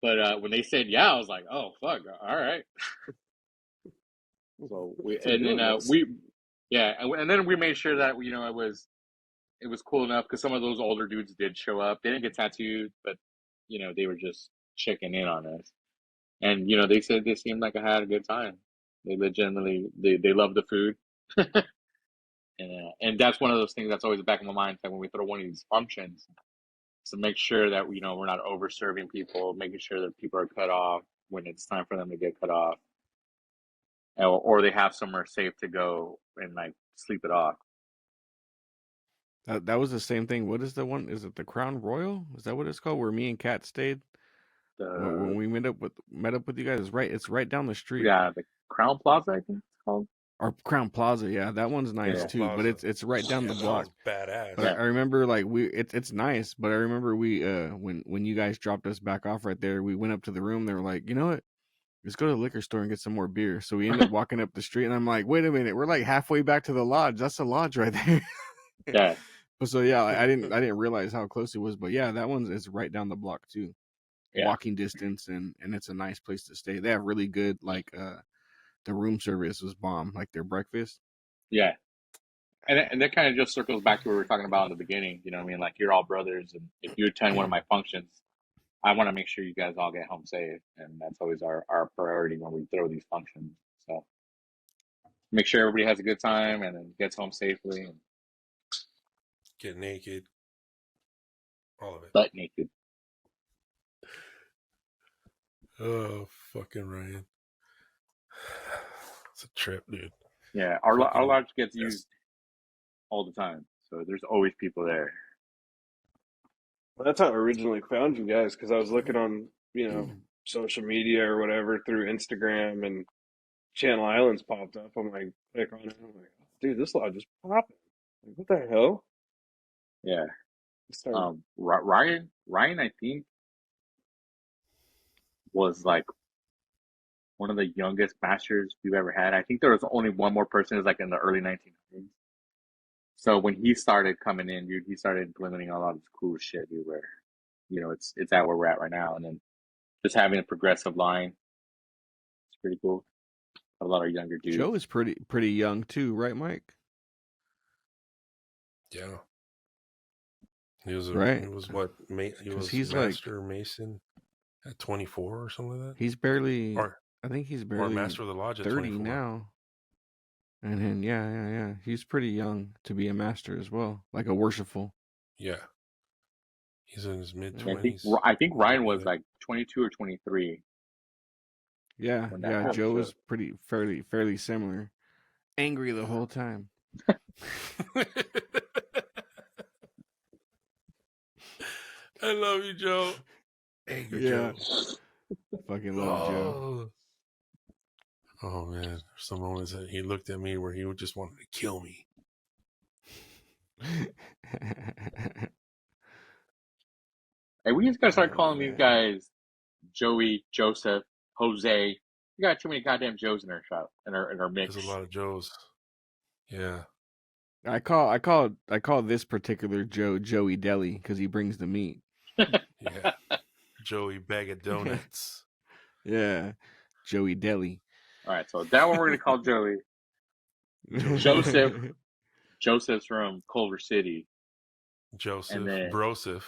but when they said yeah, I was like, oh fuck, all right. So We're doing this. and then we made sure that, you know, it was cool enough because some of those older dudes did show up. They didn't get tattooed, but you know, they were just checking in on us. And you know, they said they seemed like I had a good time. They legitimately they love the food, and that's one of those things that's always in the back of my mind. That when we throw one of these functions, to make sure that, you know, we're not over serving people, making sure that people are cut off when it's time for them to get cut off, or they have somewhere safe to go and like sleep it off. That was the same thing. What is the one? Is it the Crown Royal? Is that what it's called? Where me and Kat stayed when we met up with you guys. It's right down the street. Yeah, the Crown Plaza, I think it's called. Or Crown Plaza, yeah, that one's nice Yeah. too. But Plaza. it's right down the That block. was badass. But I remember like it's nice. But I remember we when you guys dropped us back off right there, we went up to the room. They were like, you know what? Let's go to the liquor store and get some more beer. So we ended up walking up the street, and I'm like, wait a minute, we're like halfway back to the lodge. That's the lodge right there. Yeah. But so yeah, I didn't realize how close it was. But yeah, that one's is right down the block too. Yeah. Walking distance, and it's a nice place to stay. They have really good like the room service was bomb, like their breakfast. Yeah. And that kind of just circles back to what we were talking about in the beginning. You know what I mean? Like, you're all brothers, and if you attend one of my functions, I want to make sure you guys all get home safe, and that's always our priority when we throw these functions. So make sure everybody has a good time and then gets home safely. And Get naked. All of it. butt naked. Oh, fucking Ryan. It's a trip, dude. Yeah, our Fucking- lodge gets yes. used all the time, so there's always people there. Well, that's how I originally found you guys, because I was looking on, social media or whatever through Instagram, and Channel Islands popped up. I'm like, click on it. I'm like, dude, this lodge is popping. Like, what the hell? Yeah. Started, Ryan, I think, was like one of the youngest masters we've ever had. I think there was only one more person who's like in the early 1900s. So when he started coming in, dude, he started implementing a lot of this cool shit, dude, where, you know, it's at where we're at right now. And then just having a progressive line, it's pretty cool. A lot of younger dudes. Joe is pretty young too, right, Mike? Yeah. He was Right. He was what? He was he's master mason at 24 or something like that. He's barely. Or I think he's or barely master of the lodge at 30 24. now. And then yeah. He's pretty young to be a master as well, like a worshipful. Yeah. He's in his mid I think 20s. Ryan was like 22 or 23. Yeah, when that yeah. happened. Joe was fairly similar. Angry the whole time. I love you, Joe. Angry Joe. Fucking love Joe. Oh man, there's some moments that he looked at me where he would just wanted to kill me. Hey, we just gotta start Oh, calling these man. guys Joey, Joseph, Jose. We got too many goddamn Joes in our shop, in our mix. There's a lot of Joes. Yeah. I call this particular Joe Joey Deli because he brings the meat. Yeah. Joey Bag of Donuts. Yeah, Joey Deli. All right, so that one we're gonna call Joey. Joseph. Joseph's from Culver City. Joseph. And then- Broseph.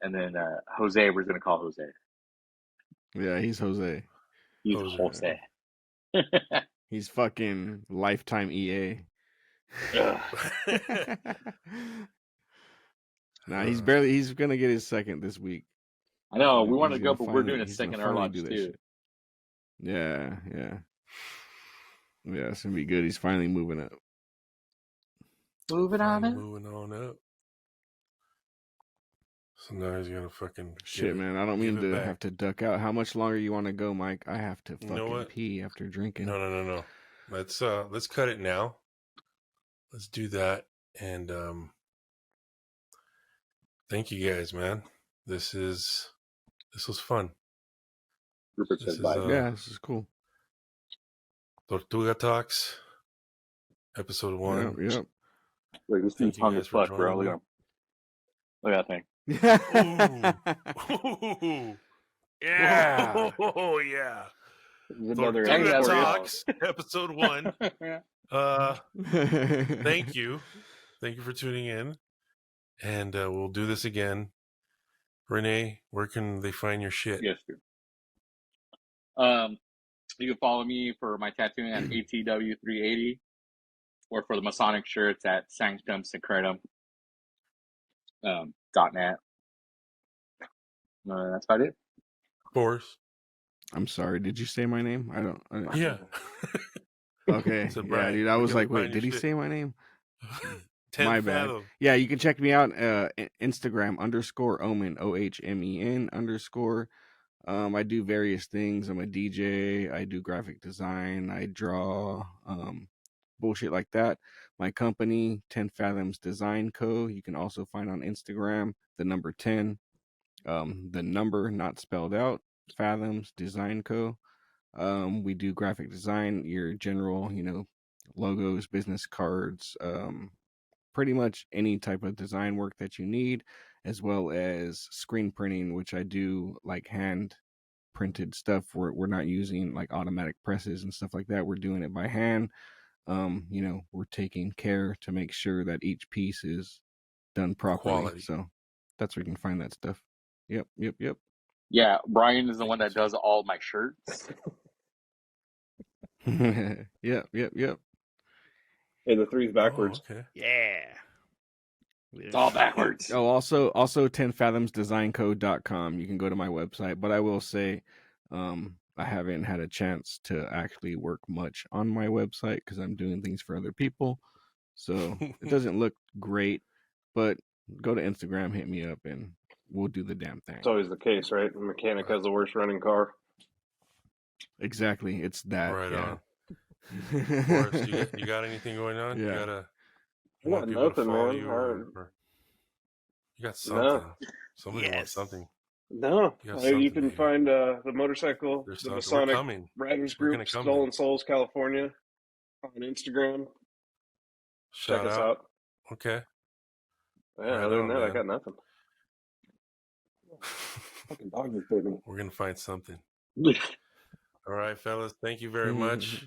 And then Jose, we're gonna call Jose. Yeah, he's Jose. He's Jose. Jose. He's fucking lifetime EA. Nah, he's gonna get his second this week. I know we He's want to go, gonna but we're finally- doing a he's gonna second our finally lodge do that too. shit. Yeah, it's gonna be good. He's finally moving up. Moving on in. Moving on up. So now he's gonna fucking Shit, man. I don't give mean it to back. have to duck out. How much longer you want to go, Mike? I have to You know fucking what? pee after drinking. No. Let's cut it now. Let's do that. And thank you guys, man. This was fun. Rupert This says is bye. Yeah, this is cool. Tortuga Talks, episode 1. Yep. Look, this Thank thing's you hung guys as for fuck, bro. joining Look at that thing. Ooh. Yeah. Oh yeah. There's another Tortuga export Talks, episode 1. Thank you. Thank you for tuning in. And we'll do this again. Renee, where can they find your shit? Yes, dude. You can follow me for my tattooing at ATW380, or for the Masonic shirts at sanctumsecretum.net. That's about it. Force. I'm sorry. Did you say my name? I don't. Yeah. Okay. So, Yeah, Brian, dude. I where was can they like, wait, find did your he shit? say my name? 10 My bad. Fathom. Yeah, you can check me out Instagram _Omen OHMEN_. I do various things. I'm a DJ. I do graphic design. I draw. Bullshit like that. My company, 10 Fathoms Design Co. You can also find on Instagram the number 10. The number not spelled out. Fathoms Design Co. We do graphic design, your general, logos, business cards, pretty much any type of design work that you need, as well as screen printing, which I do like hand printed stuff. We're not using like automatic presses and stuff like that. We're doing it by hand. We're taking care to make sure that each piece is done properly. Quality. So that's where you can find that stuff. Yep. Yeah, Brian is the one that Thank you, does all my shirts. Yep. Hey, the three's backwards. Oh, okay. Yeah. It's all backwards. Oh, also 10fathoms.designco.com. You can go to my website, but I will say, I haven't had a chance to actually work much on my website because I'm doing things for other people. So it doesn't look great, but go to Instagram, hit me up, and we'll do the damn thing. It's always the case, right? The mechanic has the worst running car. Exactly. It's that. Right yeah. on. Forrest, you got anything going on? Yeah. I got nothing, man. Or you got something. No. Somebody wants something. No, You got you something, can baby. find the motorcycle, There's the something. We're Masonic coming. Riders We're Group, gonna come Stolen there. Souls, California, on Instagram. Shout Check us out. Okay. Yeah, Right other than on, that, I man. got nothing. Fucking dog is big. We're gonna find something. All right, fellas. Thank you very much.